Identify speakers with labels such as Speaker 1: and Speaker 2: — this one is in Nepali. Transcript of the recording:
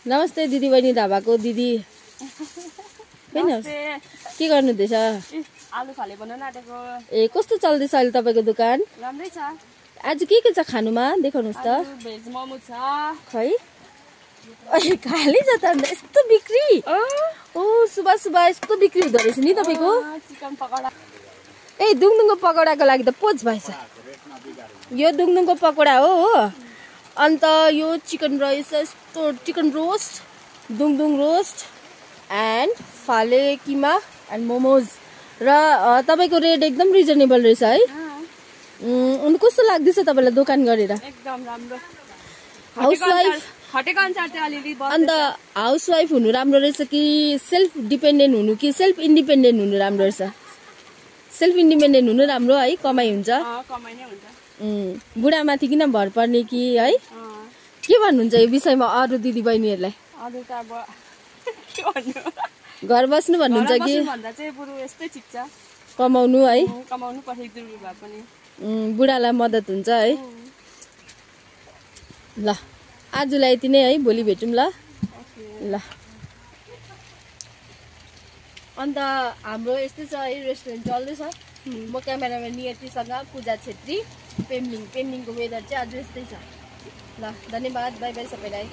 Speaker 1: नमस्ते दिदी बहिनी ढाबाको दिदी के गर्नुहुँदैछ?
Speaker 2: आलु फाले बनाउन आँटेको।
Speaker 1: ए कस्तो चल्दैछ अहिले तपाईको दोकान?
Speaker 2: राम्रै छ।
Speaker 1: आज के छ खानुमा देखाउनुस् त?
Speaker 2: भेज मोमो छ।
Speaker 1: खै ओए खाली छ त यस्तो बिक्री? ओ सुबह सुबह यस्तो बिक्री हुँदो रहेछ नि तपाईको?
Speaker 2: चिकन पकोडा।
Speaker 1: ए दुङदुङको पकोडाको लागि त पोच भएछ। यो दुङदुङको पकोडा हो अन्त यो चिकन राइस यस्तो चिकन रोस्ट दुङदुङ रोस्ट एन्ड फाले किमा एन्ड मोमोज र तपाईको रेट एकदम रिजनेबल रहेछ है। अनि कस्तो लाग्दैछ तपाईलाई दोकान गरेर?
Speaker 2: एकदम राम्रो।
Speaker 1: हाउसवाइफ
Speaker 2: खटेको अनुसार चाहिँ अलिअलि बढ्छ।
Speaker 1: अन्त हाउसवाइफ हुनु राम्रो रहेछ कि सेल्फ डिपेन्डेन्ट हुनु कि सेल्फ इन्डिपेन्डेन्ट हुनु राम्रो रहेछ? सेल्फ इन्डिपेन्डेन्ट हुनु राम्रो है, कमाइ हुन्छ।
Speaker 2: कमाइ नै हुन्छ।
Speaker 1: बुढामाथि किन भर पर्ने कि है? के भन्नुहुन्छ यो विषयमा अरू दिदी बहिनीहरूलाई?
Speaker 2: अरू त अब के भन्नु,
Speaker 1: घर बस्नु भन्नुहुन्छ कि
Speaker 2: भन्दा चाहिँ बरु यस्तै ठिक छ।
Speaker 1: कमाउनु है,
Speaker 2: कमाउनु पर्छ एक दुई रुपैयाँ पनि।
Speaker 1: बुढालाई मद्दत हुन्छ है। ल आजलाई यति नै है, भोलि भेटौँ ल। ल अन्त हाम्रो यस्तै छ है, रेस्टुरेन्ट चल्दैछ। म क्यामेराम्यान नियतिसँग पूजा छेत्री, पेम्लिङको वेदर चाहिँ आज यस्तै छ। ल धन्यवाद, बाई बाई सबैलाई।